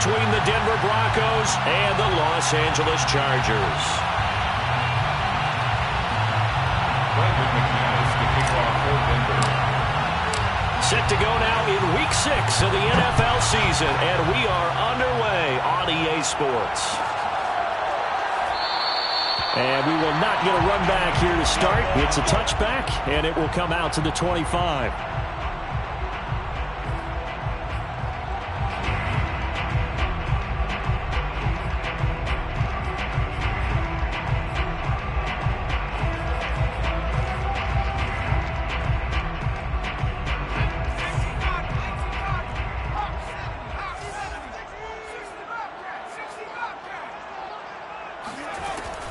between the Denver Broncos and the Los Angeles Chargers. Set to go now in Week 6 of the NFL season, and we are underway on EA Sports. And we will not get a run back here to start. It's a touchback, and it will come out to the 25.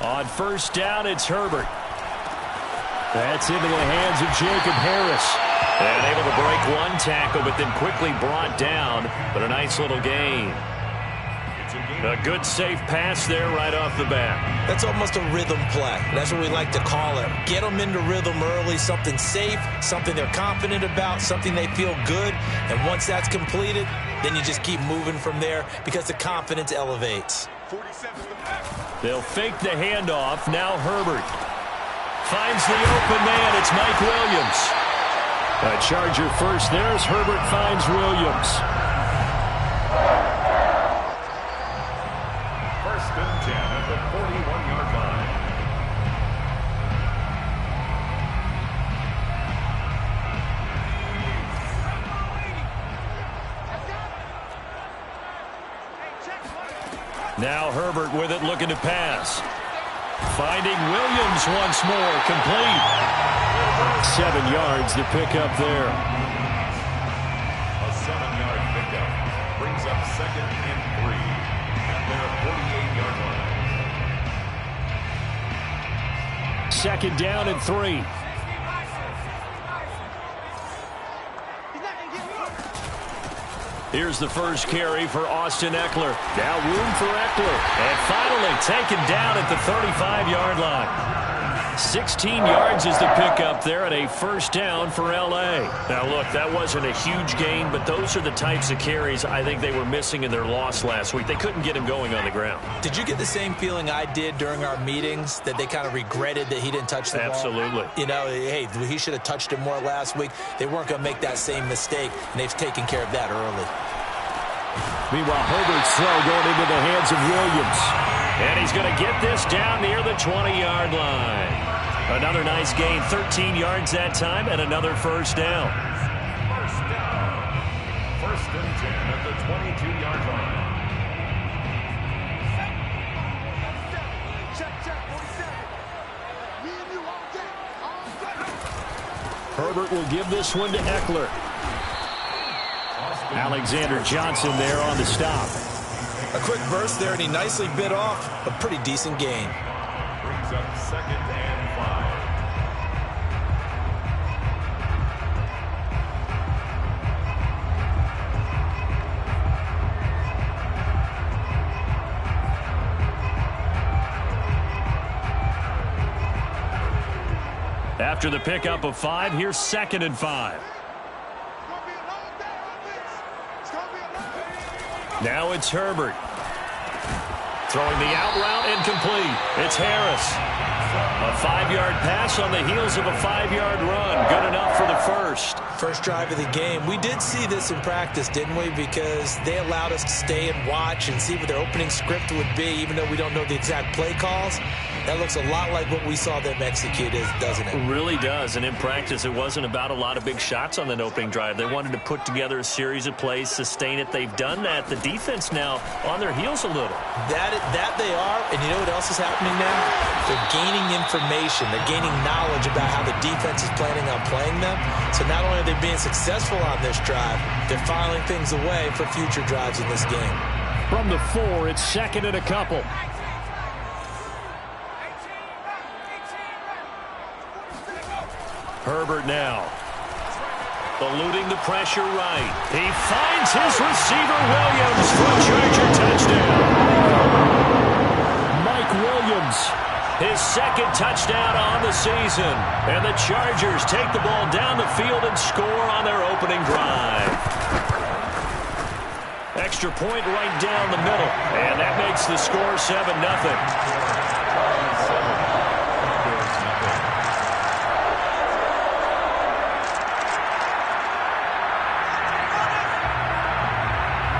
On first down, it's Herbert. That's into the hands of Jacob Harris. And able to break one tackle, but then quickly brought down. But a nice little gain. A good safe pass there right off the bat. That's almost a rhythm play. That's what we like to call it. Get them into rhythm early, something safe, something they're confident about, something they feel good. And once that's completed, then you just keep moving from there because the confidence elevates. They'll fake the handoff. Now Herbert finds the open man. It's Mike Williams. A Charger first. There's Herbert finds Williams. First and 10 at the 41-yard line. Now Herbert with it, looking to pass. Finding Williams once more, complete. 7 yards to pick up there. A 7-yard pickup brings up 2nd and 3 at their 48-yard line. 2nd down and 3. Here's the first carry for Austin Eckler. Now room for Eckler. And finally taken down at the 35-yard line. 16 yards is the pickup there and a first down for L.A. Now, look, that wasn't a huge gain, but those are the types of carries I think they were missing in their loss last week. They couldn't get him going on the ground. Did you get the same feeling I did during our meetings, that they kind of regretted that he didn't touch the ball? Absolutely. You know, hey, he should have touched it more last week. They weren't going to make that same mistake, and they've taken care of that early. Meanwhile, Herbert's throw going into the hands of Williams. And he's going to get this down near the 20-yard line. Another nice gain, 13 yards that time, and another first down. First down. First and 10 at the 22-yard line. Herbert will give this one to Eckler. Alexander Johnson there on the stop. A quick burst there, and he nicely bit off a pretty decent gain. Brings up 2nd and 5. After the pickup of 5, here's 2nd and 5. Now it's Herbert. Throwing the out route incomplete. It's Harris. A 5-yard pass on the heels of a 5-yard run. Good enough for the first. First drive of the game. We did see this in practice, didn't we? Because they allowed us to stay and watch and see what their opening script would be, even though we don't know the exact play calls. That looks a lot like what we saw them execute, doesn't it? It really does. And in practice, it wasn't about a lot of big shots on that opening drive. They wanted to put together a series of plays, sustain it. They've done that. The defense now on their heels a little. That they are. And you know what else is happening now? They're gaining information. They're gaining knowledge about how the defense is planning on playing them. So not only are they being successful on this drive, they're filing things away for future drives in this game. From the 4, it's 2nd and a couple. Herbert now. Eluding the pressure right. He finds his receiver, Williams, for a Charger touchdown. Mike Williams, his 2nd touchdown on the season. And the Chargers take the ball down the field and score on their opening drive. Extra point right down the middle. And that makes the score 7-0.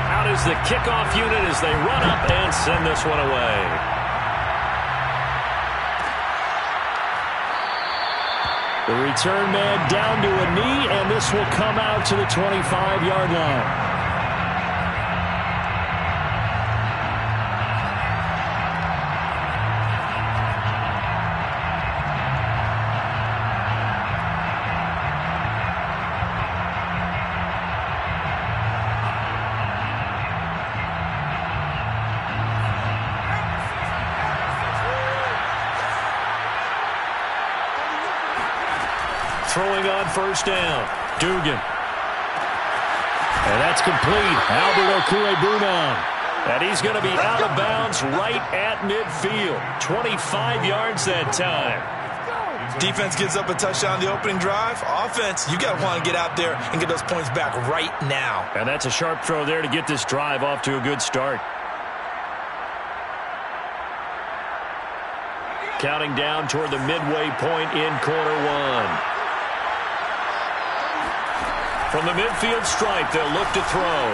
Out is the kickoff unit as they run up and send this one away. The return man down to a knee, and this will come out to the 25-yard line. Throwing on first down, Dugan. And that's complete. Albert Okuebunan. And he's going to be out of bounds right at midfield. 25 yards that time. Defense gives up a touchdown on the opening drive. Offense, you got to want to get out there and get those points back right now. And that's a sharp throw there to get this drive off to a good start. Counting down toward the midway point in quarter one. From the midfield stripe, they'll look to throw.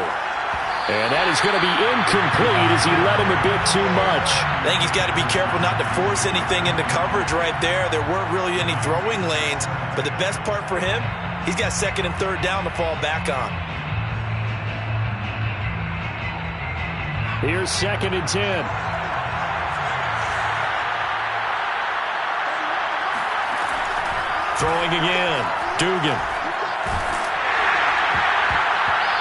And that is going to be incomplete as he led him a bit too much. I think he's got to be careful not to force anything into coverage right there. There weren't really any throwing lanes. But the best part for him, he's got second and third down to fall back on. Here's 2nd and 10. Throwing again. Dugan.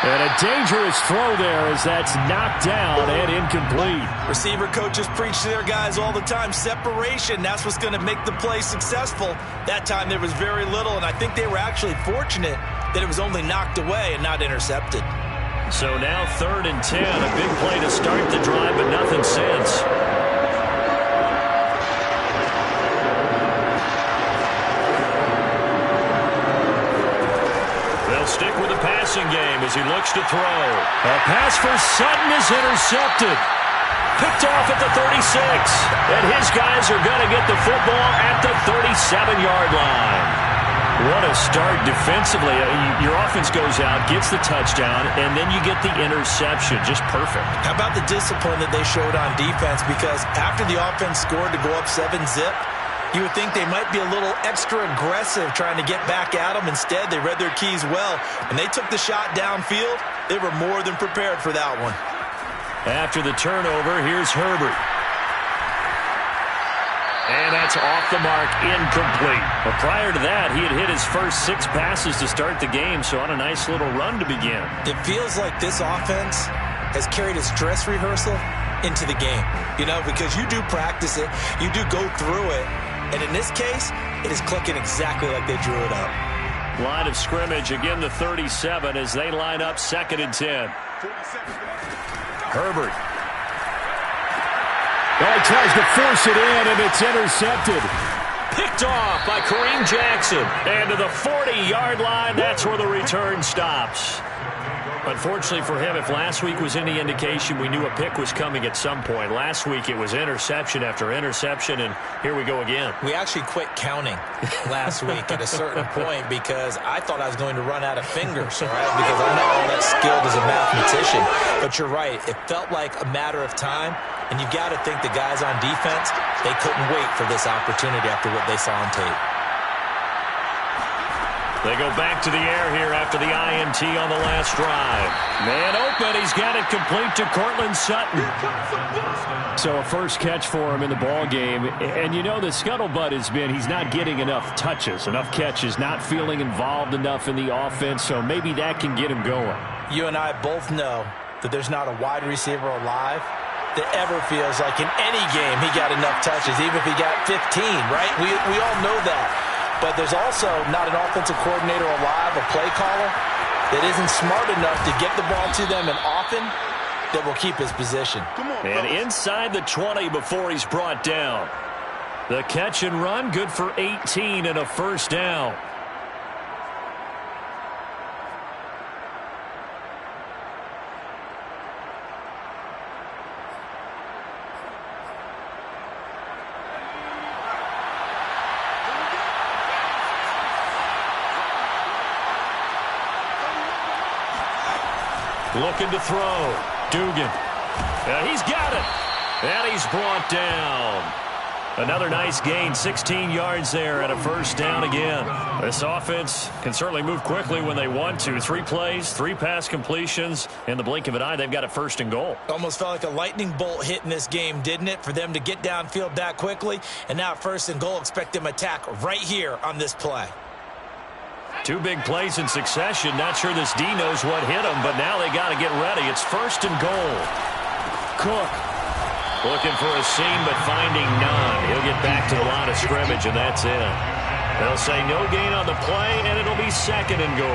And a dangerous throw there as that's knocked down and incomplete. Receiver coaches preach to their guys all the time. Separation, that's what's going to make the play successful. That time there was very little, and I think they were actually fortunate that it was only knocked away and not intercepted. So now 3rd and 10. A big play to start the drive, but nothing since. Stick with the passing game as he looks to throw. A pass for Sutton is intercepted. Picked off at the 36. And his guys are going to get the football at the 37-yard line. What a start defensively. Your offense goes out, gets the touchdown, and then you get the interception. Just perfect. How about the discipline that they showed on defense? Because after the offense scored to go up 7-zip, you would think they might be a little extra aggressive trying to get back at them. Instead, they read their keys well. When they took the shot downfield, they were more than prepared for that one. After the turnover, here's Herbert. And that's off the mark, incomplete. But prior to that, he had hit his first 6 passes to start the game, so on a nice little run to begin. It feels like this offense has carried its dress rehearsal into the game. You know, because you do practice it, you do go through it. And in this case, it is clicking exactly like they drew it up. Line of scrimmage, again the 37 as they line up 2nd and 10. Herbert. Oh, he tries to force it in, and it's intercepted. Picked off by Kareem Jackson. And to the 40-yard line, that's where the return stops. Unfortunately for him, if last week was any indication, we knew a pick was coming at some point. Last week it was interception after interception, and here we go again. We actually quit counting last week at a certain point because I thought I was going to run out of fingers, right? Because I'm not all that skilled as a mathematician. But you're right. It felt like a matter of time, and you got to think the guys on defense, they couldn't wait for this opportunity after what they saw on tape. They go back to the air here after the INT on the last drive. Man open, he's got it complete to Cortland Sutton. So a first catch for him in the ball game. And you know the scuttlebutt has been he's not getting enough touches, enough catches, not feeling involved enough in the offense. So maybe that can get him going. You and I both know that there's not a wide receiver alive that ever feels like in any game he got enough touches, even if he got 15, right? We all know that. But there's also not an offensive coordinator alive, a play caller, that isn't smart enough to get the ball to them and often that will keep his position. And inside the 20 before he's brought down. The catch and run, good for 18 and a first down. Looking to throw. Dugan. He's got it. And he's brought down. Another nice gain, 16 yards there and a first down again. This offense can certainly move quickly when they want to. 3 plays, 3 pass completions. In the blink of an eye, they've got a first and goal. Almost felt like a lightning bolt hit in this game, didn't it? For them to get downfield that quickly. And now first and goal, expect them to attack right here on this play. 2 big plays in succession. Not sure this D knows what hit them, but now they got to get ready. It's first and goal. Cook. Looking for a seam, but finding none. He'll get back to the line of scrimmage, and that's it. They'll say no gain on the play, and it'll be second and goal.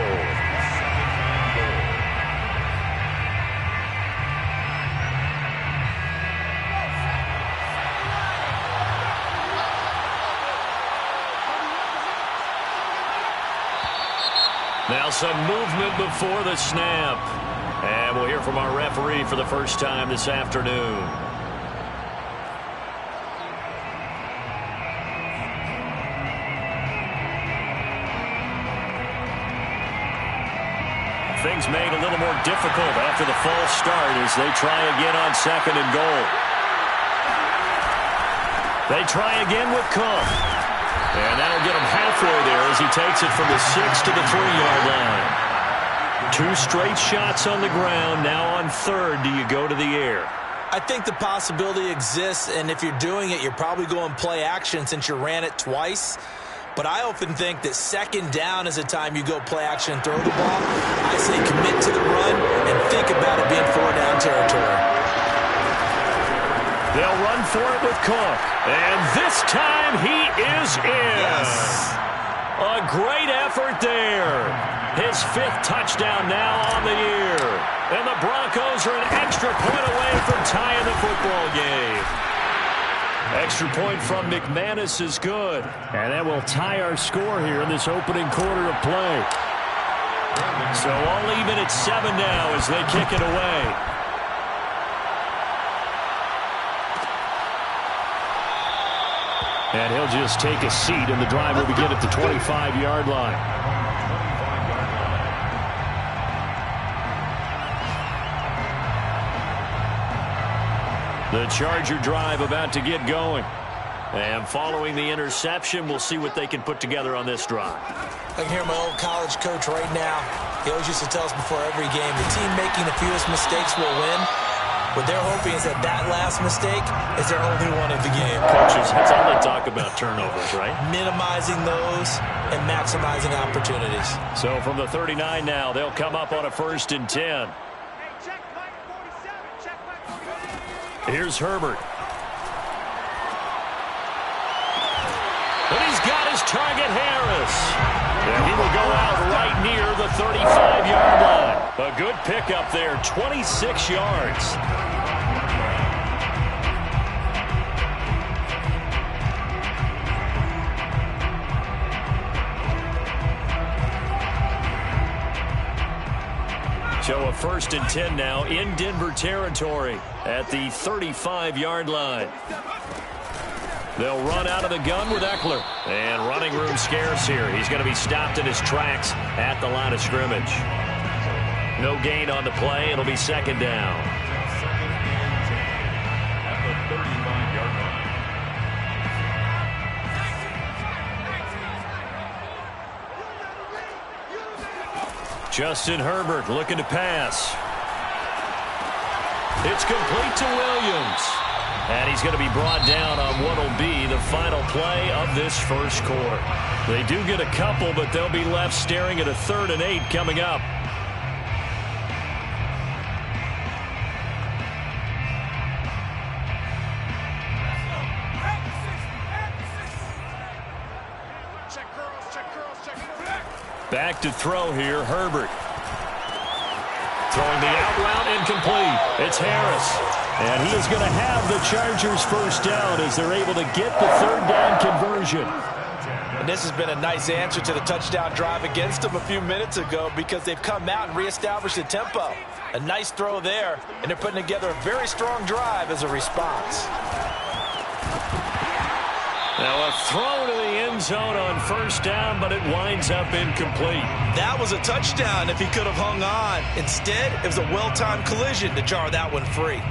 Now some movement before the snap. And we'll hear from our referee for the first time this afternoon. Things made a little more difficult after the false start as they try again on second and goal. They try again with Cook. And that'll get him halfway there as he takes it from the 6 to the 3-yard line. 2 straight shots on the ground. Now on third, do you go to the air? I think the possibility exists, and if you're doing it, you're probably going play action since you ran it twice. But I often think that second down is the time you go play action and throw the ball. I say commit to the run and think about it being 4-down territory. They'll run for it with Cook. And this time he is in. Yes. A great effort there. His 5th touchdown now on the year. And the Broncos are an extra point away from tying the football game. Extra point from McManus is good. And that will tie our score here in this opening quarter of play. So all even at 7 now as they kick it away. And he'll just take a seat, and the drive will begin at the 25-yard line. The Charger drive about to get going. And following the interception, we'll see what they can put together on this drive. I can hear my old college coach right now. He always used to tell us before every game, the team making the fewest mistakes will win. What they're hoping is that last mistake is their only one of the game. Coaches, that's all they talk about, turnovers, right? Minimizing those and maximizing opportunities. So from the 39 now, they'll come up on a 1st and 10. Here's Herbert. And he's got his target, Harris. And he will go out right near the 35-yard line. A good pickup there, 26 yards. So a 1st and 10 now in Denver territory at the 35-yard line. They'll run out of the gun with Eckler. And running room scarce here. He's going to be stopped in his tracks at the line of scrimmage. No gain on the play. It'll be 2nd down. At the 35-yard line. Justin Herbert looking to pass. It's complete to Williams. And he's going to be brought down on what will be the final play of this first quarter. They do get a couple, but they'll be left staring at a 3rd and 8 coming up. Back to throw here, Herbert. Throwing the out route incomplete. It's Harris. And he is going to have the Chargers first down as they're able to get the 3rd down conversion. And this has been a nice answer to the touchdown drive against them a few minutes ago because they've come out and reestablished the tempo. A nice throw there, and they're putting together a very strong drive as a response. Now a throw to the end zone on first down, but it winds up incomplete. That was a touchdown if he could have hung on. Instead, it was a well-timed collision to jar that one free.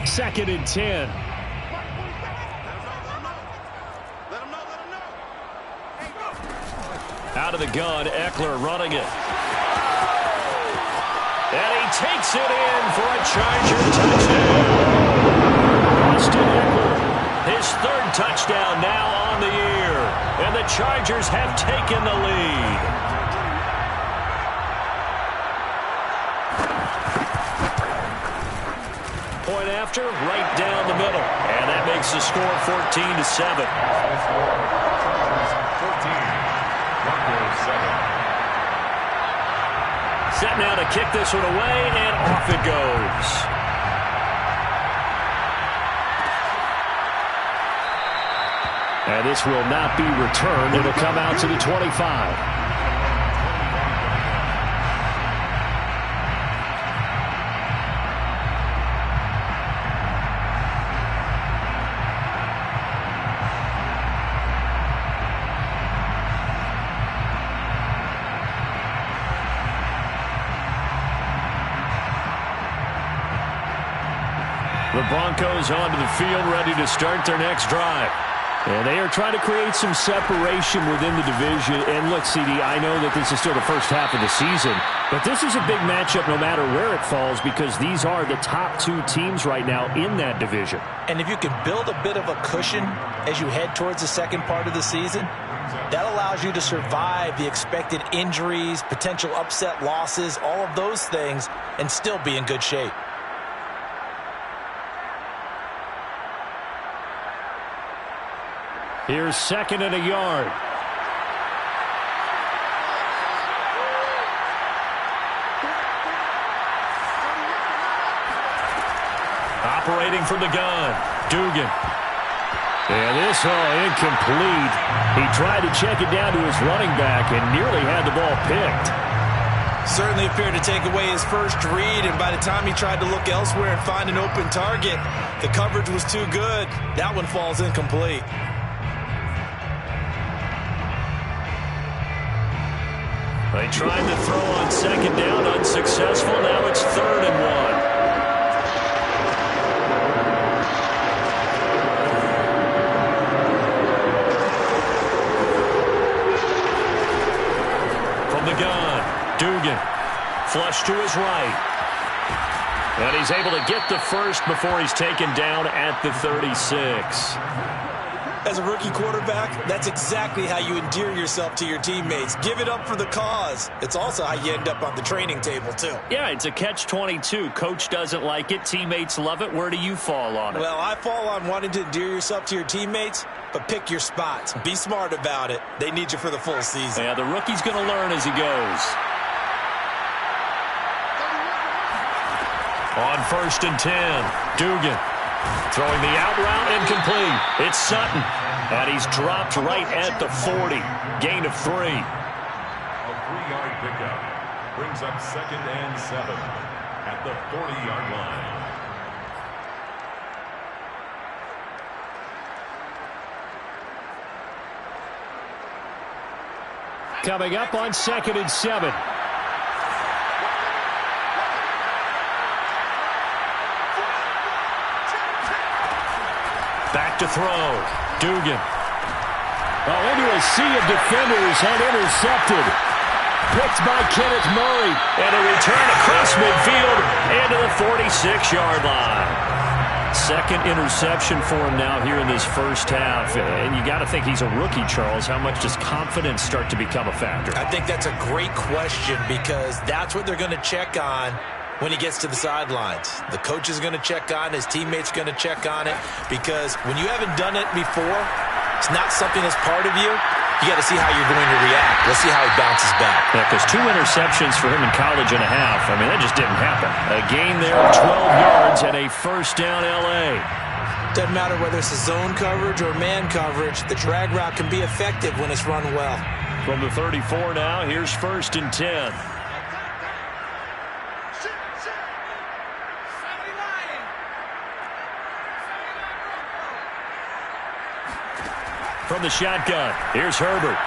2nd and 10. Out of the gun, Eckler running it. And he takes it in for a Charger touchdown. Austin Eckler, his 3rd touchdown now on the year. And the Chargers have taken the lead. Point after, right down the middle. And that makes the score 14-7. 14. Broncos 7. Set now to kick this one away, and off it goes. And this will not be returned. It'll come out to the 25. The Broncos onto the field, ready to start their next drive. And they are trying to create some separation within the division. And look, CD, I know that this is still the first half of the season, but this is a big matchup no matter where it falls because these are the top 2 teams right now in that division. And if you can build a bit of a cushion as you head towards the second part of the season, that allows you to survive the expected injuries, potential upset losses, all of those things, and still be in good shape. Here's 2nd and a yard. Operating from the gun, Dugan. And this incomplete. He tried to check it down to his running back and nearly had the ball picked. Certainly appeared to take away his first read, and by the time he tried to look elsewhere and find an open target, the coverage was too good. That one falls incomplete. They tried to throw on 2nd down, unsuccessful. Now it's 3rd and 1. From the gun, Dugan. Flush to his right. And he's able to get the first before he's taken down at the 36. As a rookie quarterback, that's exactly how you endear yourself to your teammates. Give it up for the cause. It's also how you end up on the training table, too. Yeah, it's a catch-22. Coach doesn't like it. Teammates love it. Where do you fall on it? Well, I fall on wanting to endear yourself to your teammates, but pick your spots. Be smart about it. They need you for the full season. Yeah, the rookie's going to learn as he goes. On 1st and 10, Dugan. Throwing the out route, incomplete. It's Sutton. And he's dropped right at the 40. Gain of 3. A 3-yard pickup brings up 2nd and 7 at the 40-yard line. Coming up on 2nd and 7. Back to throw. Dugan. Oh, into a sea of defenders and intercepted. Picked by Kenneth Murray. And a return across midfield into the 46-yard line. 2nd interception for him now here in this first half. And you got to think he's a rookie, Charles. How much does confidence start to become a factor? I think that's a great question because that's what they're going to check on when he gets to the sidelines. The coach is going to check on it. His teammates are going to check on it because when you haven't done it before, it's not something that's part of you. You got to see how you're going to react. Let's see how he bounces back. Yeah, because 2 interceptions for him in college and a half. I mean, that just didn't happen. A gain there of 12 yards and a first down L.A. Doesn't matter whether it's a zone coverage or man coverage. The drag route can be effective when it's run well. From the 34 now, here's 1st and 10. from the shotgun. Here's Herbert.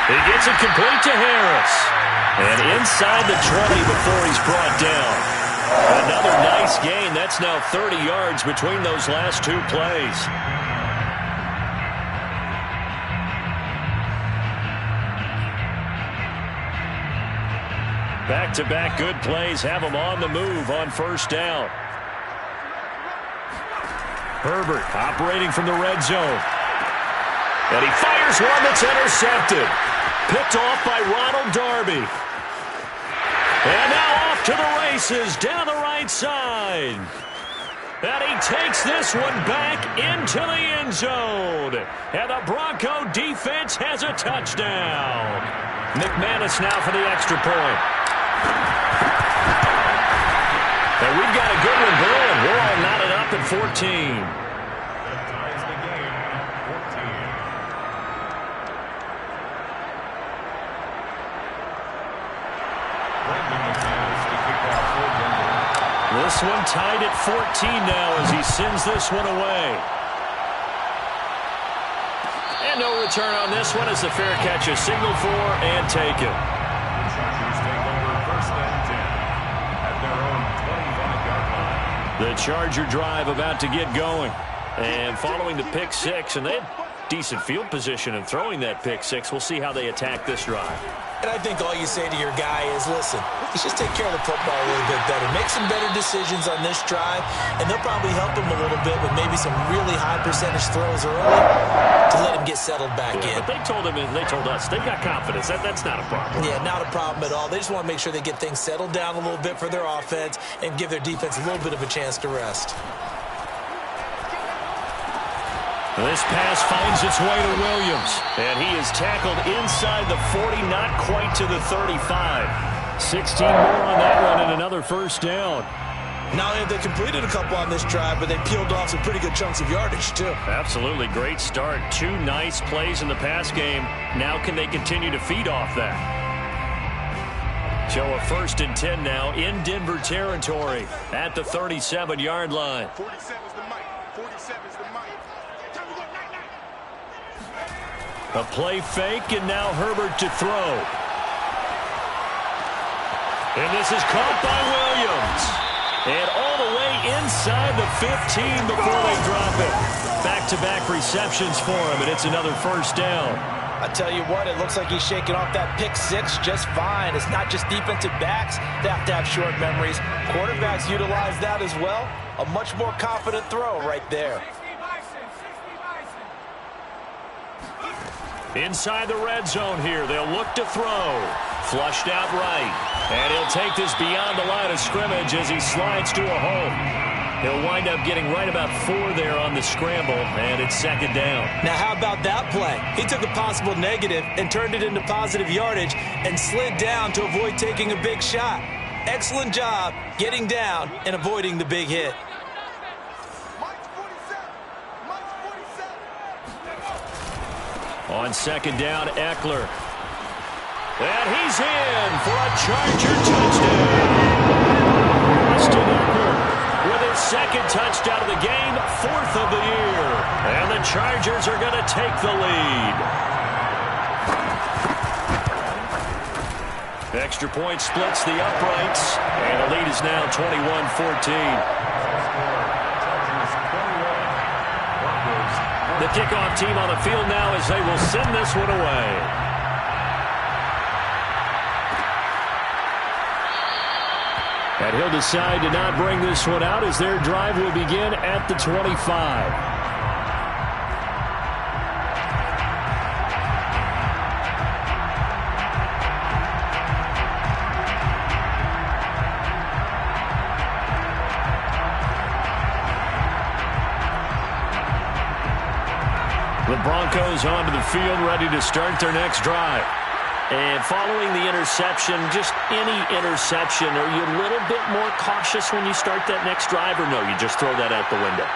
He gets it complete to Harris. And inside the 20 before he's brought down. Another nice gain. That's now 30 yards between those last two plays. Back-to-back good plays have him on the move on first down. Herbert operating from the red zone. And he fires one that's intercepted. Picked off by Ronald Darby. And now off to the races down the right side. And he takes this one back into the end zone. And the Bronco defense has a touchdown. McManus now for the extra point. And we've got a good one brewing. We're all knotted up at 14. This one tied at 14 now as he sends this one away. And no return on this one as the fair catch is signaled for and taken. The Chargers take over first and 10 at their own 25-yard line. The Charger drive about to get going. And following the pick six, and they had decent field position in throwing that pick six. We'll see how they attack this drive. And I think all you say to your guy is, listen, let's just take care of the football a little bit better. Make some better decisions on this drive, and they'll probably help him a little bit with maybe some really high percentage throws early to let him get settled back in. But they told him and they told us they've got confidence. That's not a problem. Yeah, not a problem at all. They just want to make sure they get things settled down a little bit for their offense and give their defense a little bit of a chance to rest. This pass finds its way to Williams, and he is tackled inside the 40, not quite to the 35. 16 more on that one and another first down. Not only have they completed a couple on this drive, but they peeled off some pretty good chunks of yardage, too. Absolutely. Great start. Two nice plays in the pass game. Now can they continue to feed off that? So a 1st and 10 now in Denver territory at the 37-yard line. 47's the mic. 47's the mic. A play fake, and now Herbert to throw. And this is caught by Williams. And all the way inside the 15 before they drop it. Back-to-back receptions for him, and it's another first down. I tell you what, it looks like he's shaking off that pick six just fine. It's not just defensive backs that have to have short memories. Quarterbacks utilize that as well. A much more confident throw right there. Inside the red zone here, they'll look to throw. Flushed out right. And he'll take this beyond the line of scrimmage as he slides to a home. He'll wind up getting right about 4 there on the scramble, and it's 2nd down. Now, how about that play? He took a possible negative and turned it into positive yardage and slid down to avoid taking a big shot. Excellent job getting down and avoiding the big hit. On 2nd down, Eckler. And he's in for a Charger touchdown. Austin Eckler with his 2nd touchdown of the game, 4th of the year. And the Chargers are going to take the lead. Extra point splits the uprights, and the lead is now 21-14. The kickoff team on the field now as they will send this one away. And he'll decide to not bring this one out as their drive will begin at the 25. The Broncos onto the field, ready to start their next drive. And following the interception, just any interception, are you a little bit more cautious when you start that next drive, or no, you just throw that out the window?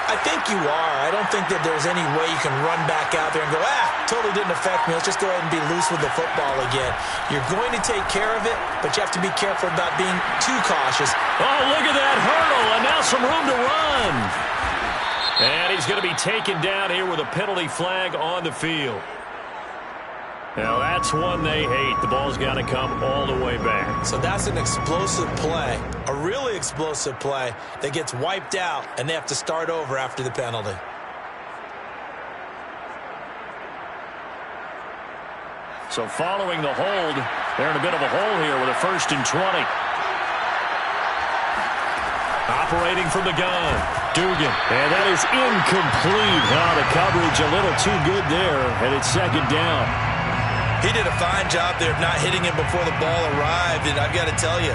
I think you are. I don't think that there's any way you can run back out there and go, totally didn't affect me. Let's just go ahead and be loose with the football again. You're going to take care of it, but you have to be careful about being too cautious. Oh, look at that hurdle, and now some room to run. And he's going to be taken down here with a penalty flag on the field. Now, that's one they hate. The ball's got to come all the way back. So that's an explosive play, a really explosive play that gets wiped out, and they have to start over after the penalty. So following the hold, they're in a bit of a hole here with a 1st and 20. Operating from the gun, Dugan. And that is incomplete. The coverage a little too good there, and it's 2nd down. He did a fine job there of not hitting him before the ball arrived, and I've got to tell you,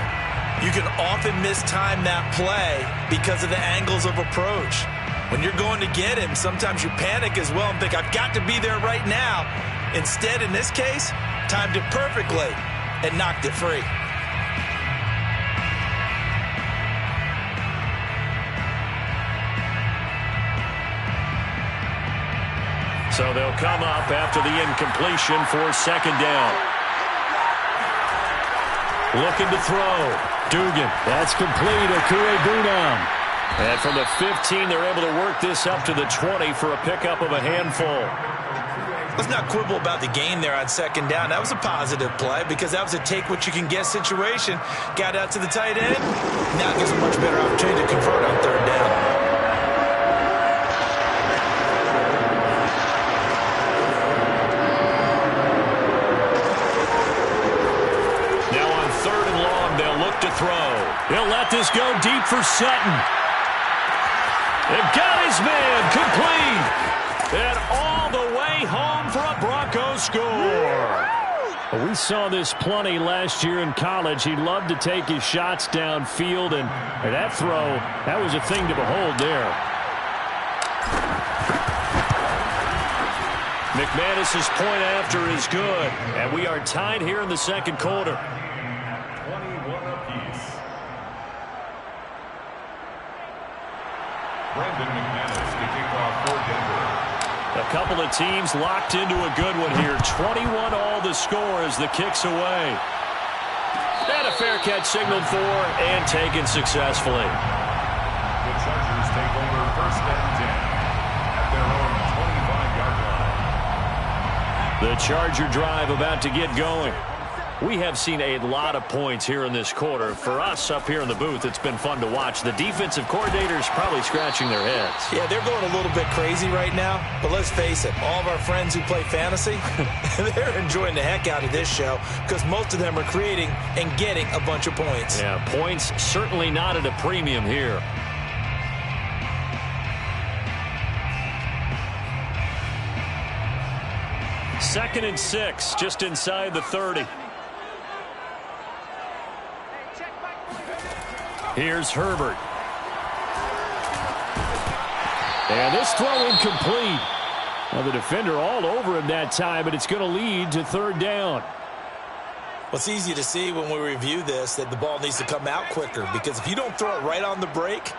you can often mistime that play because of the angles of approach. When you're going to get him, sometimes you panic as well and think, I've got to be there right now. Instead, in this case, timed it perfectly and knocked it free. So they'll come up after the incompletion for 2nd down. Looking to throw. Dugan. That's complete. Bunam. And from the 15, they're able to work this up to the 20 for a pickup of a handful. Let's not quibble about the gain there on 2nd down. That was a positive play because that was a take-what-you-can-get situation. Got out to the tight end. Now it gives a much better opportunity to convert on 3rd down. To throw. He'll let this go deep for Sutton. They've got his man complete. And all the way home for a Broncos score. We saw this plenty last year in college. He loved to take his shots downfield, and that throw, that was a thing to behold there. McManus's point after is good, and we are tied here in the 2nd quarter. A couple of teams locked into a good one here. 21 all the score as the kick's away. And a fair catch signaled for and taken successfully. The Chargers take over 1st and 10 at their own 25-yard line. The Charger drive about to get going. We have seen a lot of points here in this quarter. For us up here in the booth, it's been fun to watch. The defensive coordinators probably scratching their heads. Yeah, they're going a little bit crazy right now. But let's face it, all of our friends who play fantasy, they're enjoying the heck out of this show because most of them are creating and getting a bunch of points. Yeah, points certainly not at a premium here. Second and 6, just inside the 30. Here's Herbert. And this throw incomplete. Well, the defender all over him that time, but it's going to lead to 3rd down. Well, it's easy to see when we review this that the ball needs to come out quicker because if you don't throw it right on the break,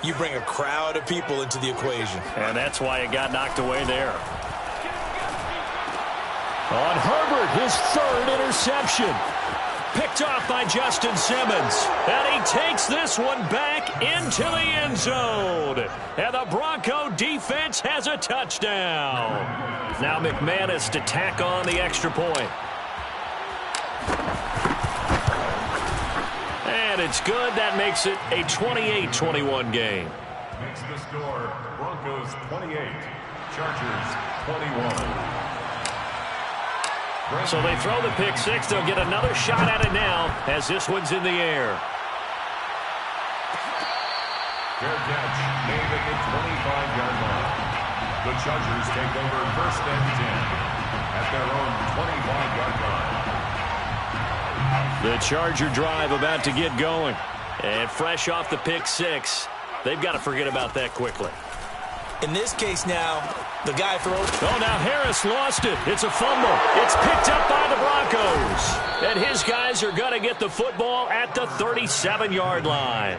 you bring a crowd of people into the equation. And that's why it got knocked away there. On Herbert, his 3rd interception. Picked off by Justin Simmons. And he takes this one back into the end zone. And the Bronco defense has a touchdown. Now McManus to tack on the extra point. And it's good. That makes it a 28-21 game. Makes the score Broncos 28, Chargers 21. So they throw the pick 6. They'll get another shot at it now as this one's in the air. Fair catch made at the 25-yard line. The Chargers take over 1st and 10 at their own 25-yard line. The Charger drive about to get going. And fresh off the pick 6, they've got to forget about that quickly. In this case now, the guy throws. Oh, now Harris lost it. It's a fumble. It's picked up by the Broncos. And his guys are going to get the football at the 37-yard line.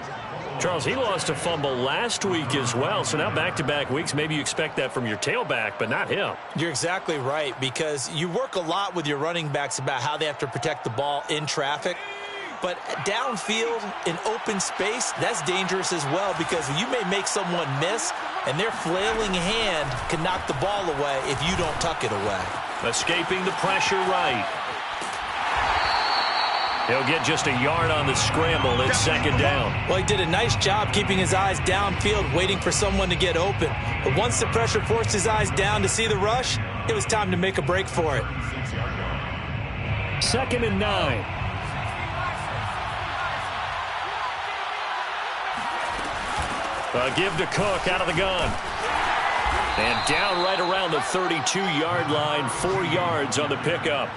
Charles, he lost a fumble last week as well. So now back-to-back weeks, maybe you expect that from your tailback, but not him. You're exactly right because you work a lot with your running backs about how they have to protect the ball in traffic. But downfield in open space, that's dangerous as well because you may make someone miss, and their flailing hand can knock the ball away if you don't tuck it away. Escaping the pressure right. He'll get just a yard on the scramble. It's second down. Well, he did a nice job keeping his eyes downfield, waiting for someone to get open. But once the pressure forced his eyes down to see the rush, it was time to make a break for it. 2nd and 9. A give to Cook out of the gun. And down right around the 32-yard line, 4 yards on the pickup.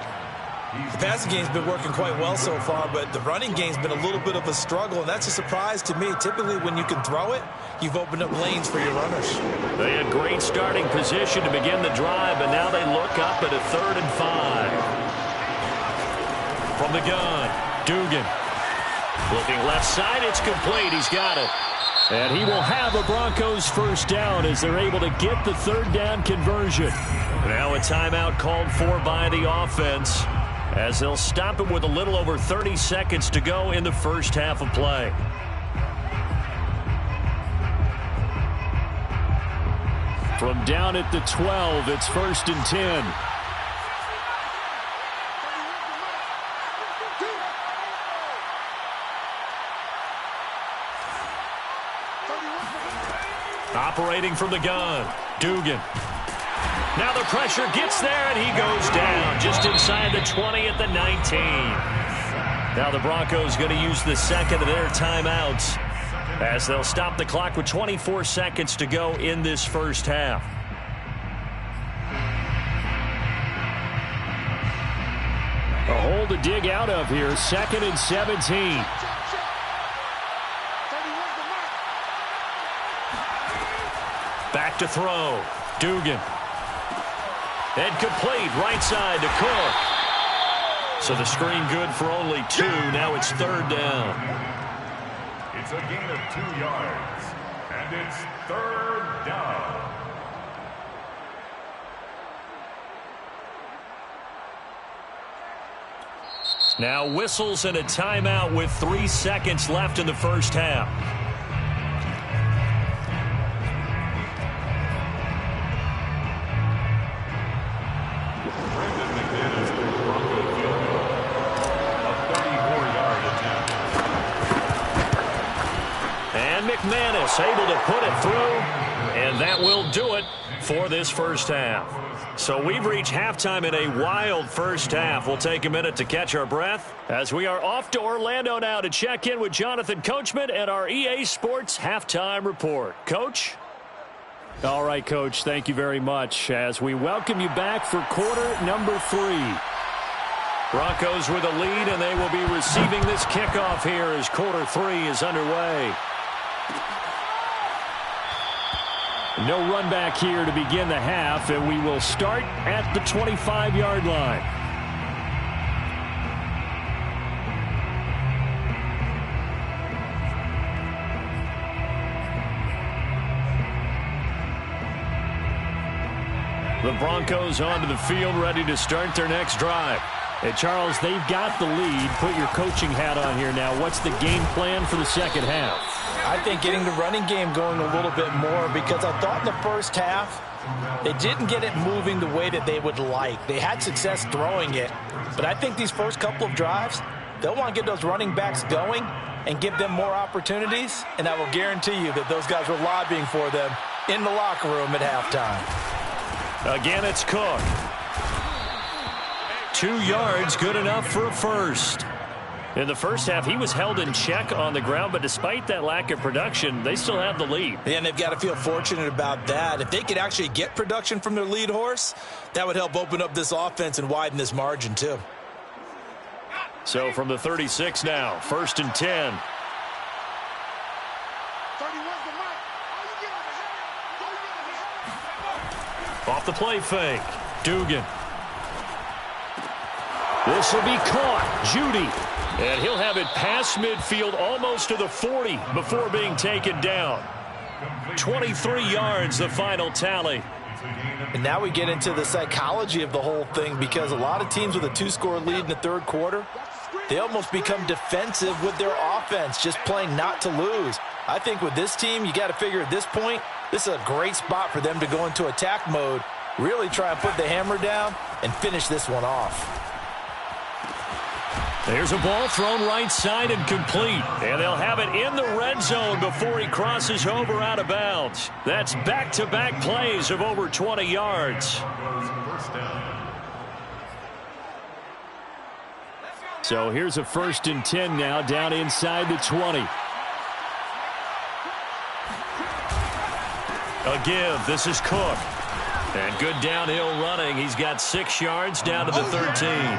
The passing game's been working quite well so far, but the running game's been a little bit of a struggle, and that's a surprise to me. Typically, when you can throw it, you've opened up lanes for your runners. They had great starting position to begin the drive, but now they look up at a 3rd and 5. From the gun, Dugan. Looking left side, it's complete. He's got it. And he will have a Broncos first down as they're able to get the 3rd down conversion. Now a timeout called for by the offense, as they'll stop it with a little over 30 seconds to go in the first half of play. From down at the 12, it's 1st and 10. Operating from the gun, Dugan. Now the pressure gets there, and he goes down just inside the 20 at the 19. Now the Broncos going to use the second of their timeouts as they'll stop the clock with 24 seconds to go in this first half. A hole to dig out of here, 2nd and 17. Back to throw, Dugan. And complete, right side to Cook. So the screen good for only 2. Now it's 3rd down. It's a gain of 2 yards, and it's 3rd down. Now whistles and a timeout with 3 seconds left in the first half. McManus able to put it through, and that will do it for this first half. So we've reached halftime in a wild first half. We'll take a minute to catch our breath as we are off to Orlando now to check in with Jonathan Coachman and our EA Sports halftime report. Coach? All right, Coach, thank you very much as we welcome you back for quarter number 3. Broncos with a lead, and they will be receiving this kickoff here as quarter 3 is underway. No run back here to begin the half, and we will start at the 25-yard line. The Broncos onto the field, ready to start their next drive. Hey, Charles, they've got the lead. Put your coaching hat on here now. What's the game plan for the second half? I think getting the running game going a little bit more, because I thought in the first half they didn't get it moving the way that they would like. They had success throwing it, but I think these first couple of drives, they'll want to get those running backs going and give them more opportunities, and I will guarantee you that those guys were lobbying for them in the locker room at halftime. Again, it's Cook. 2 yards, good enough for a first. In the first half, he was held in check on the ground, but despite that lack of production, they still have the lead. And they've got to feel fortunate about that. If they could actually get production from their lead horse, that would help open up this offense and widen this margin too. So from the 36 now, 1st and 10. Off the play fake, Dugan. This will be caught, Judy. And he'll have it past midfield almost to the 40 before being taken down. 23 yards, the final tally. And now we get into the psychology of the whole thing, because a lot of teams with a 2-score lead in the third quarter, They almost become defensive with their offense, just playing not to lose. I think with this team, you got to figure at this point, this is a great spot for them to go into attack mode, really try and put the hammer down and finish this one off. There's a ball thrown right side and complete. And they'll have it in the red zone before he crosses over out of bounds. That's back-to-back plays of over 20 yards. So here's a 1st and 10 now down inside the 20. A give. This is Cook. And good downhill running. He's got 6 yards down to the 13.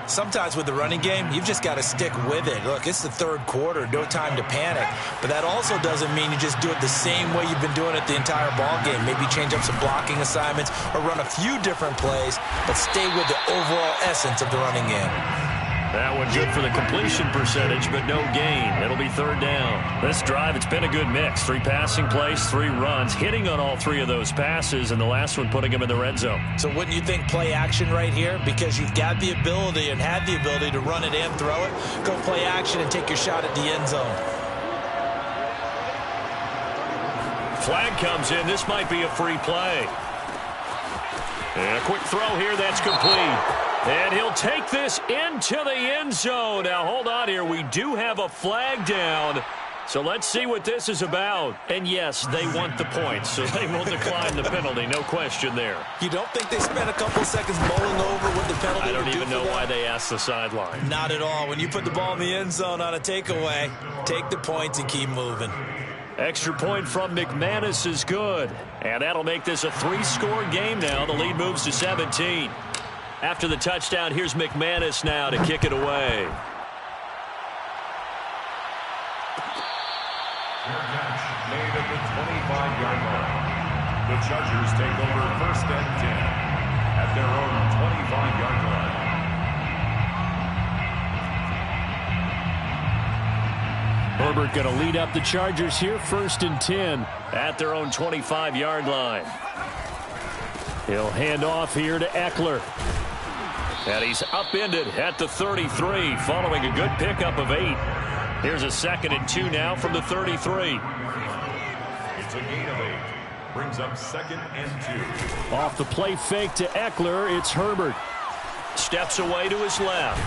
Sometimes with the running game, you've just got to stick with it. Look, it's the 3rd quarter, no time to panic. But that also doesn't mean you just do it the same way you've been doing it the entire ball game. Maybe change up some blocking assignments or run a few different plays, but stay with the overall essence of the running game. That one good for the completion percentage, but no gain. It'll be 3rd down. This drive, it's been a good mix. 3 passing plays, 3 runs, hitting on all 3 of those passes, and the last one putting him in the red zone. So wouldn't you think play action right here? Because you've got the ability and had the ability to run it and throw it. Go play action and take your shot at the end zone. Flag comes in. This might be a free play. And a quick throw here. That's complete. And he'll take this into the end zone. Now, hold on here. We do have a flag down. So let's see what this is about. And, yes, they want the points, so they will decline the penalty. No question there. You don't think they spent a couple seconds mulling over what the penalty I don't would even do know for why them? they asked the sideline. Not at all. When you put the ball in the end zone on a takeaway, take the points and keep moving. Extra point from McManus is good. And that'll make this a 3-score game now. The lead moves to 17. After the touchdown, here's McManus now to kick it away. Fair catch made at the 25-yard line. The Chargers take over 1st and 10 at their own 25-yard line. Herbert going to lead up the Chargers here, 1st and 10 at their own 25-yard line. He'll hand off here to Eckler. And he's upended at the 33 following a good pickup of 8. Here's a 2nd and 2 now from the 33. It's a gain of 8. Brings up 2nd and 2. Off the play fake to Eckler, it's Herbert. Steps away to his left.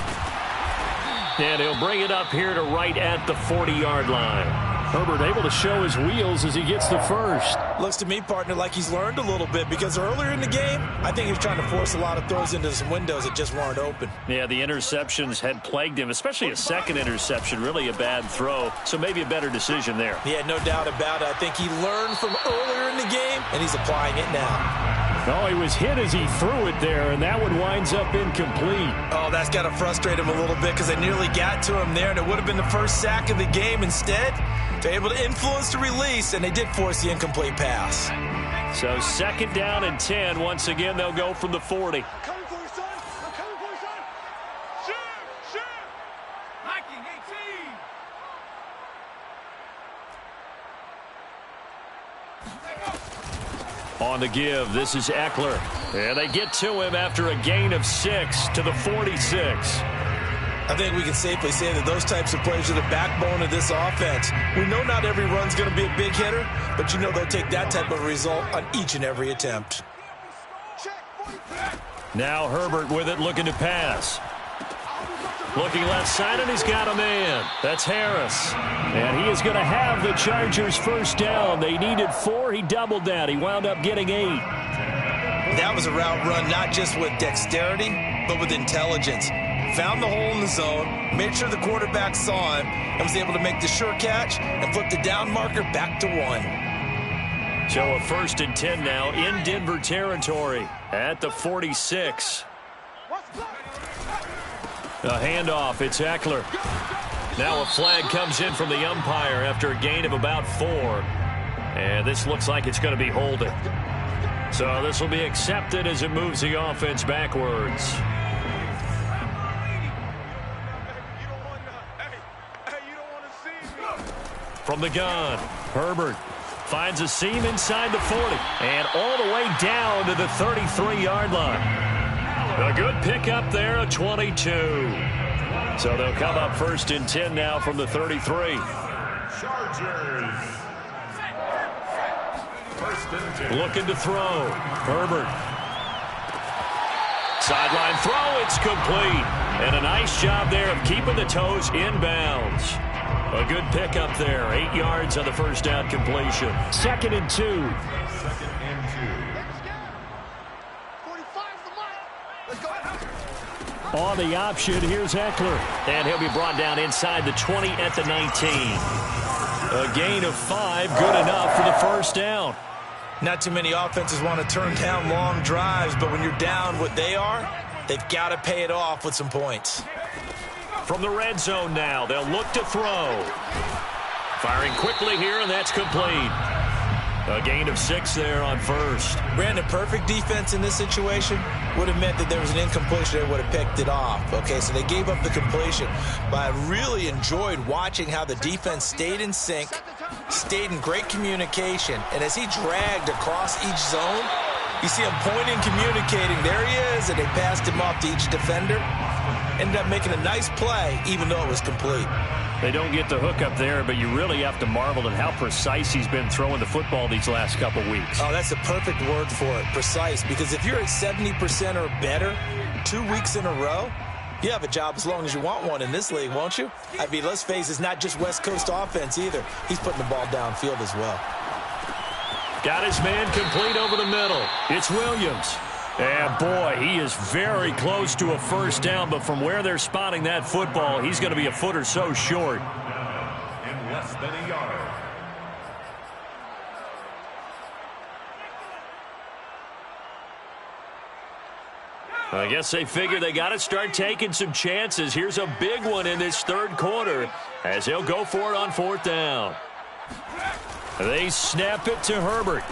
And he'll bring it up here to right at the 40-yard line. Herbert able to show his wheels as he gets the 1st. Looks to me, partner, like he's learned a little bit because earlier in the game, I think he was trying to force a lot of throws into some windows that just weren't open. Yeah, the interceptions had plagued him, especially a 2nd interception, really a bad throw. So maybe a better decision there. Yeah, no doubt about it. I think he learned from earlier in the game, and he's applying it now. Oh, he was hit as he threw it there, and that one winds up incomplete. Oh, that's got to frustrate him a little bit because they nearly got to him there, and it would have been the 1st sack of the game. Instead, they're able to influence the release, and they did force the incomplete pass. So 2nd down and 10. Once again, they'll go from the 40. I'm coming for you, son. I'm coming for you, son. Shoot! Hiking 18. On the give, this is Eckler. And they get to him after a gain of 6 to the 46. I think we can safely say that those types of plays are the backbone of this offense. We know not every run's going to be a big hitter, but you know they'll take that type of result on each and every attempt. Now Herbert with it, looking to pass. Looking left side, and he's got a man. That's Harris. And he is going to have the Chargers 1st down. They needed 4. He doubled that. He wound up getting 8. That was a route run not just with dexterity, but with intelligence. Found the hole in the zone, made sure the quarterback saw him, and was able to make the sure catch and flip the down marker back to 1. So a 1st and 10 now in Denver territory at the 46. A handoff, it's Eckler. Now a flag comes in from the umpire after a gain of about 4. And this looks like it's going to be holding. So this will be accepted as it moves the offense backwards. From the gun, Herbert finds a seam inside the 40 and all the way down to the 33-yard line. A good pickup there, a 22. So they'll come up 1st and 10 now from the 33. Chargers. 1st and 10. Looking to throw. Herbert. Sideline throw. It's complete. And a nice job there of keeping the toes inbounds. A good pickup there. 8 yards on the first down completion. 2nd and 2. 2nd and 2. 45 the mark. Let's go. On the option, here's Eckler. And he'll be brought down inside the 20 at the 19. A gain of 5, good enough for the first down. Not too many offenses want to turn down long drives, but when you're down what they are, they've got to pay it off with some points. From the red zone now, they'll look to throw. Firing quickly here, and that's complete. A gain of 6 there on first. Brandon, perfect defense in this situation would have meant that there was an incompletion. They would have picked it off. Okay, so they gave up the completion. But I really enjoyed watching how the defense stayed in sync, stayed in great communication, and as he dragged across each zone, you see him pointing, communicating. There he is, and they passed him off to each defender. Ended up making a nice play, even though it was complete. They don't get the hook up there, but you really have to marvel at how precise he's been throwing the football these last couple weeks. Oh, that's the perfect word for it, precise. Because if you're at 70% or better 2 weeks in a row, you have a job as long as you want one in this league, won't you? I mean, let's face it, it's not just West Coast offense either. He's putting the ball downfield as well. Got his man complete over the middle. It's Williams. And, boy, he is very close to a first down, but from where they're spotting that football, he's going to be a foot or so short. In less than a yard. I guess they figure they got to start taking some chances. Here's a big one in this third quarter as he'll go for it on 4th down. They snap it to Herbert.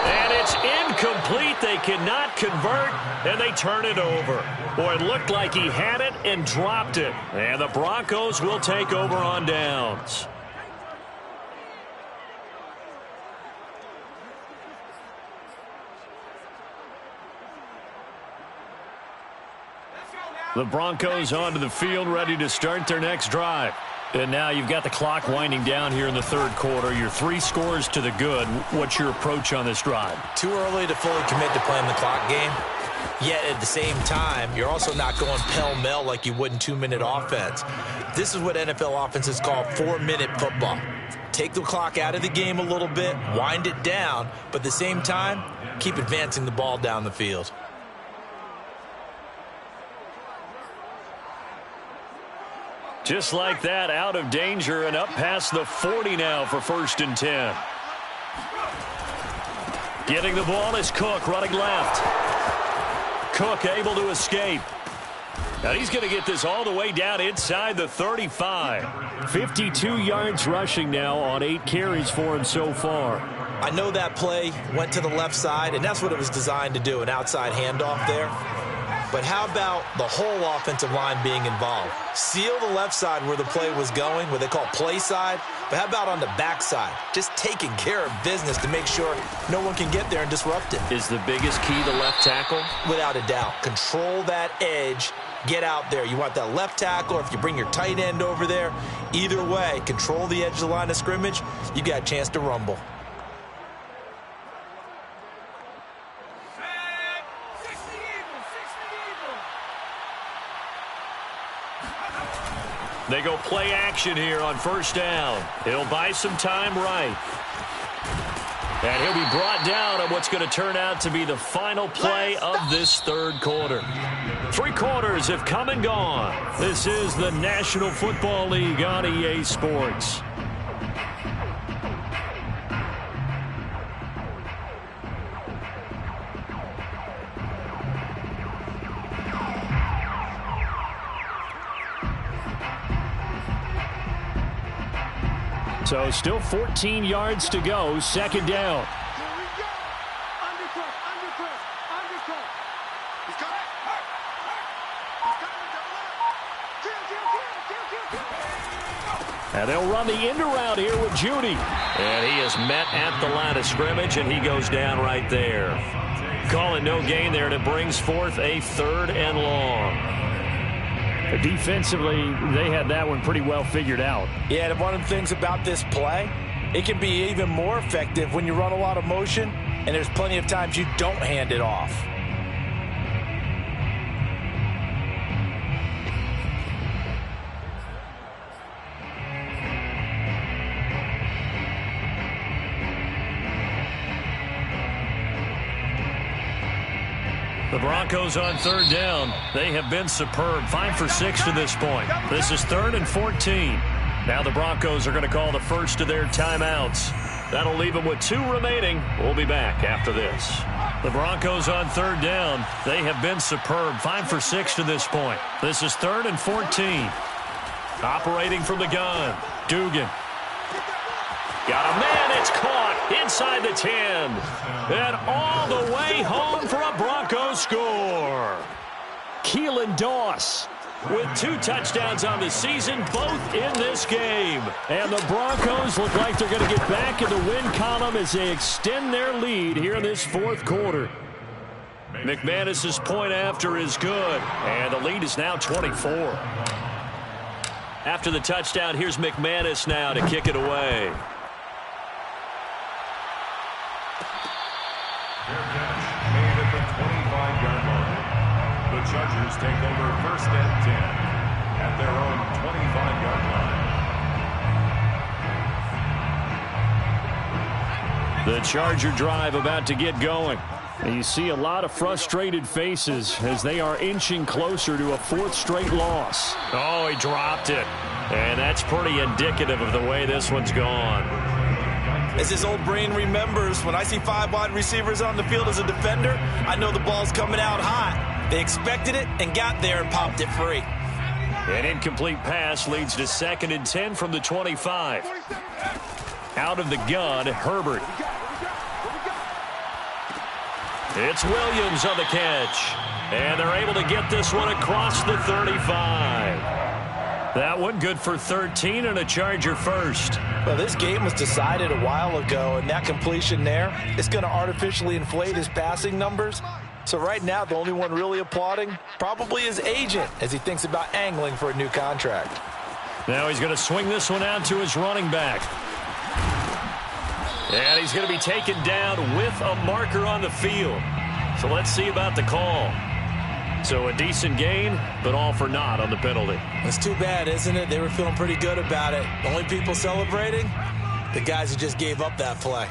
And it's incomplete. They cannot convert, and they turn it over. Boy, it looked like he had it and dropped it. And the Broncos will take over on downs. The Broncos onto the field, ready to start their next drive. And now you've got the clock winding down here in the third quarter. You're 3 scores to the good. What's your approach on this drive? Too early to fully commit to playing the clock game. Yet at the same time, you're also not going pell-mell like you would in 2-minute offense. This is what NFL offenses call 4-minute football. Take the clock out of the game a little bit, wind it down, but at the same time, keep advancing the ball down the field. Just like that, out of danger and up past the 40 now for 1st and 10. Getting the ball is Cook running left. Cook able to escape. Now he's going to get this all the way down inside the 35. 52 yards rushing now on 8 carries for him so far. I know that play went to the left side, and that's what it was designed to do, an outside handoff there. But how about the whole offensive line being involved? Seal the left side where the play was going, what they call play side. But how about on the back side? Just taking care of business to make sure no one can get there and disrupt it. Is the biggest key the left tackle? Without a doubt. Control that edge. Get out there. You want that left tackle, or if you bring your tight end over there, either way, control the edge of the line of scrimmage, you got a chance to rumble. They go play action here on 1st down. He'll buy some time right. And he'll be brought down on what's going to turn out to be the final play of this third quarter. 3 quarters have come and gone. This is the National Football League on EA Sports. So still 14 yards to go, 2nd down. And they'll run the end around here with Judy. And he is met at the line of scrimmage, and he goes down right there. Call it no gain there, and it brings forth a 3rd and long. Defensively, they had that one pretty well figured out. Yeah, and one of the things about this play, it can be even more effective when you run a lot of motion, and there's plenty of times you don't hand it off. The Broncos on third down. They have been superb. 5 for 6 to this point. This is 3rd and 14. Now the Broncos are going to call the first of their timeouts. That'll leave them with 2 remaining. We'll be back after this. The Broncos on third down. They have been superb. 5 for 6 to this point. This is 3rd and 14. Operating from the gun. Dugan. Got a man. It's caught inside the 10. And all the way home for a Broncos score. Keelan Doss with 2 touchdowns on the season, both in this game. And the Broncos look like they're going to get back in the win column as they extend their lead here in this 4th quarter. McManus's point after is good, and the lead is now 24. After the touchdown, here's McManus now to kick it away. Made at the 25-yard line. The Chargers take over 1st and 10 at their own 25-yard line. The Charger drive about to get going. And you see a lot of frustrated faces as they are inching closer to a 4th straight loss. Oh, he dropped it. And that's pretty indicative of the way this one's gone. As his old brain remembers, when I see 5 wide receivers on the field as a defender, I know the ball's coming out hot. They expected it and got there and popped it free. An incomplete pass leads to 2nd and 10 from the 25. Out of the gun, Herbert. It's Williams on the catch. And they're able to get this one across the 35. That one good for 13 and a Charger first. Well, this game was decided a while ago, and that completion there is going to artificially inflate his passing numbers. So right now, the only one really applauding probably his agent as he thinks about angling for a new contract. Now he's going to swing this one out to his running back. And he's going to be taken down with a marker on the field. So let's see about the call. So a decent gain, but all for naught on the penalty. It's too bad, isn't it? They were feeling pretty good about it. The only people celebrating, the guys who just gave up that play.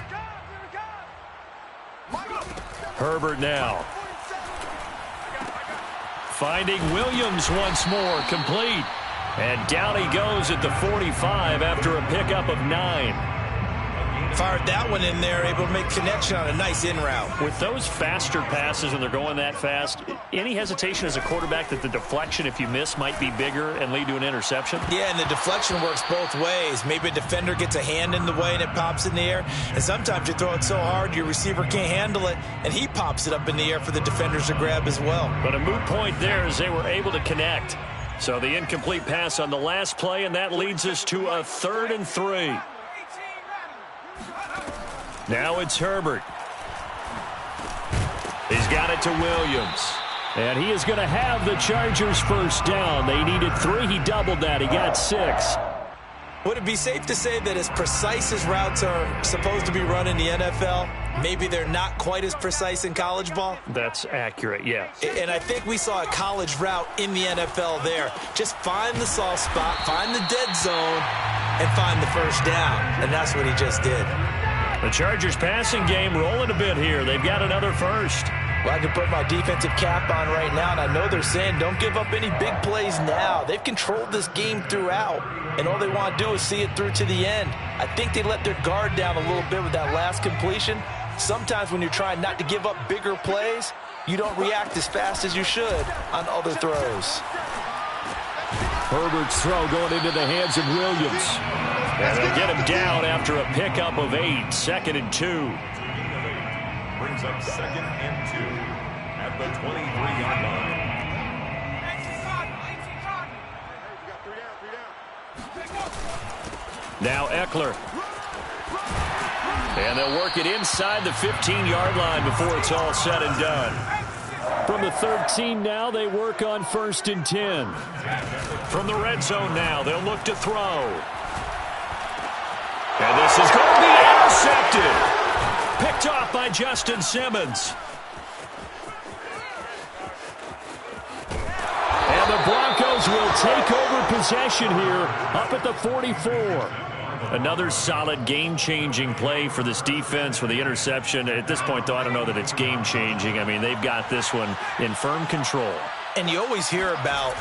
Herbert now. Finding Williams once more, complete. And down he goes at the 45 after a pickup of 9. Fired that one in there, able to make connection on a nice in route. With those faster passes and they're going that fast, any hesitation as a quarterback that the deflection, if you miss, might be bigger and lead to an interception? Yeah, and the deflection works both ways. Maybe a defender gets a hand in the way and it pops in the air. And sometimes you throw it so hard your receiver can't handle it, and he pops it up in the air for the defenders to grab as well. But a moot point there as they were able to connect. So the incomplete pass on the last play, and that leads us to a 3rd and 3. Now it's Herbert. He's got it to Williams. And he is going to have the Chargers first down. They needed 3. He doubled that. He got 6. Would it be safe to say that as precise as routes are supposed to be run in the NFL, maybe they're not quite as precise in college ball? That's accurate, yes. And I think we saw a college route in the NFL there. Just find the soft spot, find the dead zone, and find the first down. And that's what he just did. The Chargers passing game rolling a bit here. They've got another first. Well, I can put my defensive cap on right now, and I know they're saying don't give up any big plays now. They've controlled this game throughout, and all they want to do is see it through to the end. I think they let their guard down a little bit with that last completion. Sometimes when you're trying not to give up bigger plays, you don't react as fast as you should on other throws. Herbert's throw going into the hands of Williams. And they'll get him down after a pickup of 8. 2nd and 2. Brings up 2nd and 2 at the 23-yard line. Now Eckler. And they'll work it inside the 15-yard line before it's all said and done. From the 13 now, they work on 1st and 10. From the red zone now, they'll look to throw. And this is going to be intercepted. Picked off by Justin Simmons. And the Broncos will take over possession here up at the 44. Another solid game-changing play for this defense with the interception. At this point, though, I don't know that it's game-changing. I mean, they've got this one in firm control. And you always hear about,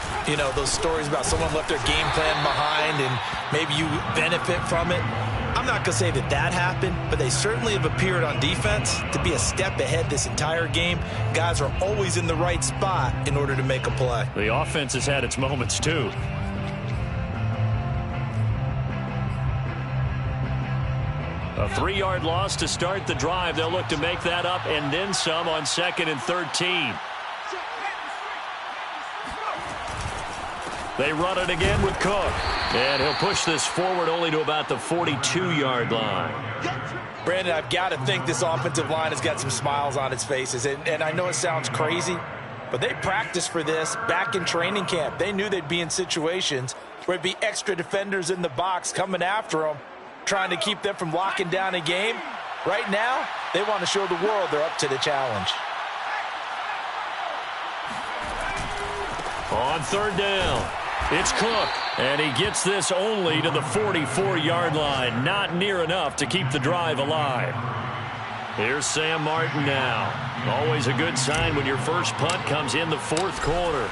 those stories about someone left their game plan behind and maybe you benefit from it. I'm not going to say that happened, but they certainly have appeared on defense to be a step ahead this entire game. Guys are always in the right spot in order to make a play. The offense has had its moments, too. A 3-yard loss to start the drive. They'll look to make that up and then some on 2nd and 13. They run it again with Cook. And he'll push this forward only to about the 42-yard line. Brandon, I've got to think this offensive line has got some smiles on its faces. And I know it sounds crazy, but they practiced for this back in training camp. They knew they'd be in situations where there'd be extra defenders in the box coming after them, trying to keep them from locking down a game. Right now, they want to show the world they're up to the challenge. On 3rd down, it's Cook, and he gets this only to the 44-yard line. Not near enough to keep the drive alive. Here's Sam Martin now. Always a good sign when your first punt comes in the 4th quarter.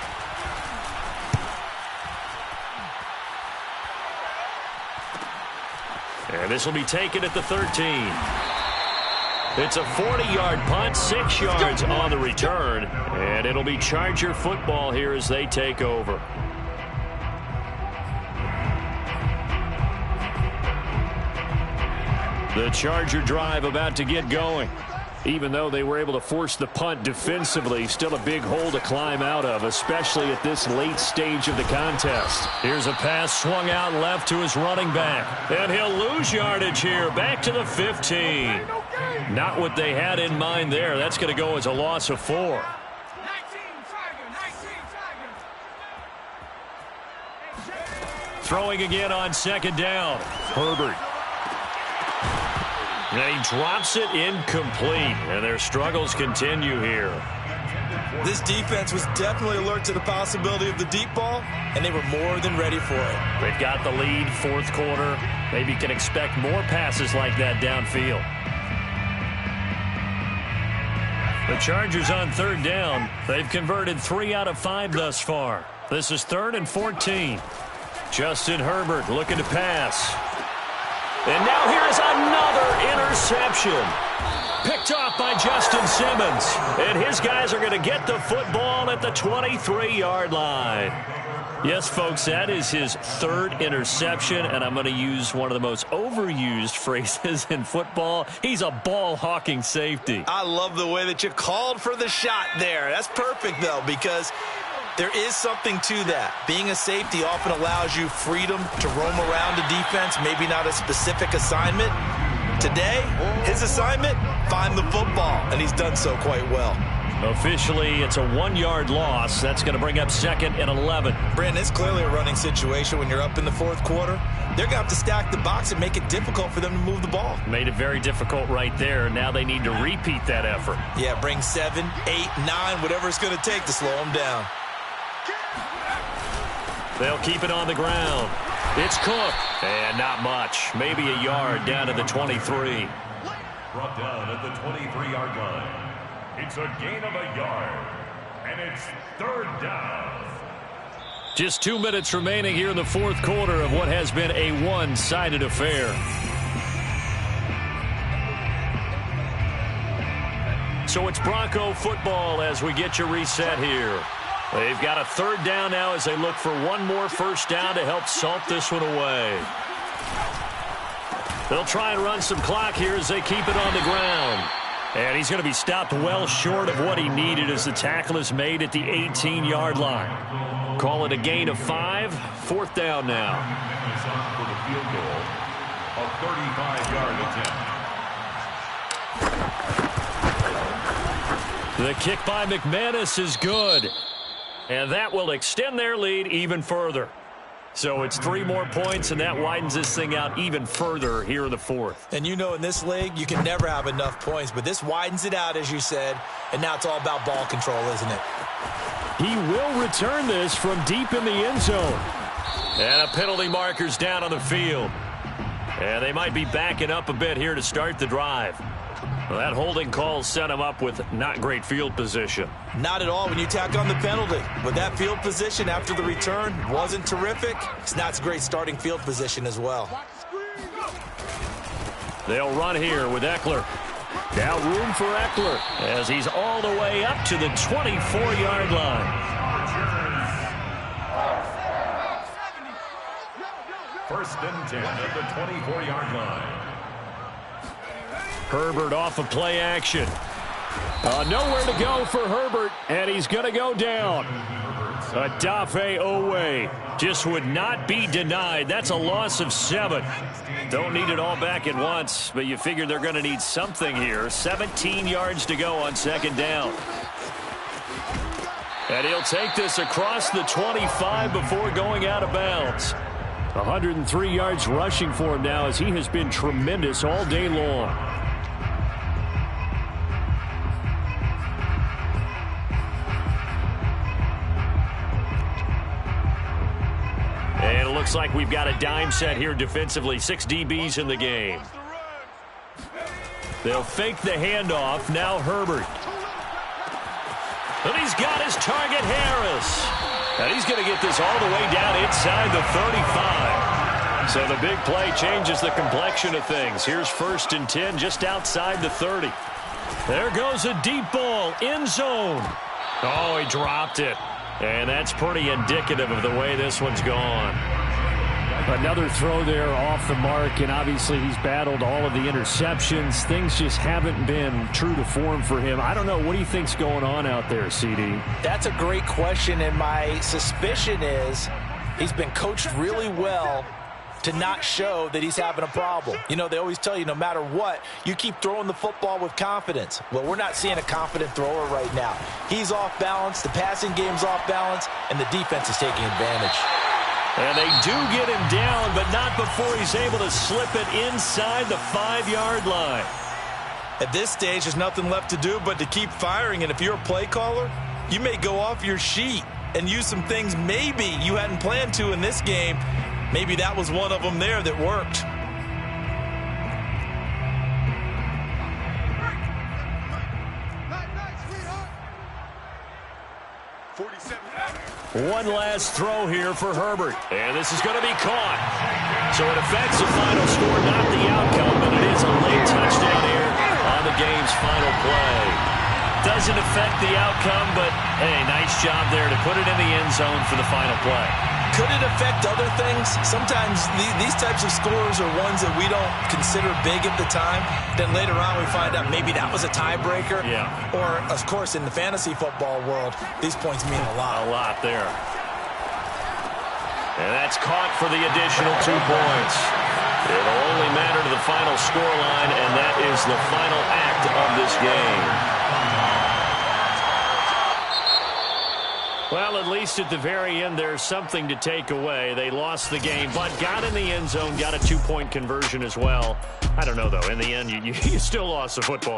And this will be taken at the 13. It's a 40-yard punt, 6 yards on the return. And it'll be Charger football here as they take over. The Charger drive about to get going. Even though they were able to force the punt defensively, still a big hole to climb out of, especially at this late stage of the contest. Here's a pass swung out left to his running back. And he'll lose yardage here, back to the 15. Not what they had in mind there. That's going to go as a loss of 4. Throwing again on 2nd down. Herbert. And he drops it incomplete, and their struggles continue here. This defense was definitely alert to the possibility of the deep ball, and they were more than ready for it. They've got the lead, 4th quarter. Maybe can expect more passes like that downfield. The Chargers on 3rd down. They've converted 3 out of 5 thus far. This is 3rd and 14. Justin Herbert looking to pass. And now here is another interception. Picked off by Justin Simmons. And his guys are going to get the football at the 23-yard line. Yes, folks, that is his 3rd interception, and I'm going to use one of the most overused phrases in football. He's a ball-hawking safety. I love the way that you called for the shot there. That's perfect, though, because there is something to that. Being a safety often allows you freedom to roam around the defense, maybe not a specific assignment. Today, his assignment, find the football, and he's done so quite well. Officially, it's a 1-yard loss. That's going to bring up 2nd and 11. Brandon, it's clearly a running situation when you're up in the 4th quarter. They're going to have to stack the box and make it difficult for them to move the ball. Made it very difficult right there. Now they need to repeat that effort. Yeah, bring 7, 8, 9, whatever it's going to take to slow them down. They'll keep it on the ground. It's Cook. And not much. Maybe a yard down to the 23. Brought down at the 23-yard line. It's a gain of a yard. And it's 3rd down. Just 2 minutes remaining here in the 4th quarter of what has been a one-sided affair. So it's Bronco football as we get you reset here. They've got a 3rd down now as they look for one more 1st down to help salt this one away. They'll try and run some clock here as they keep it on the ground. And he's going to be stopped well short of what he needed as the tackle is made at the 18-yard line. Call it a gain of 5. 4th down now. For the field goal, a 35-yard attempt. The kick by McManus is good. And that will extend their lead even further. So it's 3 more points, and that widens this thing out even further here in the 4th. And you know in this league, you can never have enough points, but this widens it out, as you said, and now it's all about ball control, isn't it? He will return this from deep in the end zone. And a penalty marker's down on the field. And they might be backing up a bit here to start the drive. Well, that holding call set him up with not great field position. Not at all when you tack on the penalty. But that field position after the return wasn't terrific. It's not a great starting field position as well. They'll run here with Eckler. Now room for Eckler as he's all the way up to the 24-yard line. First and 10 at the 24-yard line. Herbert off of play action. Nowhere to go for Herbert, and he's going to go down. Odafe Owe just would not be denied. That's a loss of 7. Don't need it all back at once, but you figure they're going to need something here. 17 yards to go on second down. And he'll take this across the 25 before going out of bounds. 103 yards rushing for him now as he has been tremendous all day long. And it looks like we've got a dime set here defensively. 6 DBs in the game. They'll fake the handoff. Now Herbert. And he's got his target, Harris. And he's going to get this all the way down inside the 35. So the big play changes the complexion of things. Here's 1st and 10 just outside the 30. There goes a deep ball, end zone. Oh, he dropped it. And that's pretty indicative of the way this one's gone. Another throw there off the mark, and obviously he's battled all of the interceptions. Things just haven't been true to form for him. I don't know. What do you think's going on out there, CD? That's a great question, and my suspicion is he's been coached really well to not show that he's having a problem. You know, they always tell you no matter what, you keep throwing the football with confidence. Well, we're not seeing a confident thrower right now. He's off balance, the passing game's off balance, and the defense is taking advantage. And they do get him down, but not before he's able to slip it inside the 5-yard line. At this stage, there's nothing left to do but to keep firing, and if you're a play caller, you may go off your sheet and use some things maybe you hadn't planned to in this game. Maybe that was one of them there that worked. One last throw here for Herbert. And this is going to be caught. So it affects the final score, not the outcome, but it is a late touchdown here on the game's final play. Doesn't affect the outcome, but, hey, nice job there to put it in the end zone for the final play. Could it affect other things? Sometimes these types of scores are ones that we don't consider big at the time. Then later on we find out maybe that was a tiebreaker. Yeah. Or, of course, in the fantasy football world, these points mean a lot. A lot there. And that's caught for the additional 2 points. It'll only matter to the final scoreline, and that is the final act of this game. Well, at least at the very end, there's something to take away. They lost the game, but got in the end zone, got a 2-point conversion as well. I don't know, though. In the end, you still lost the football.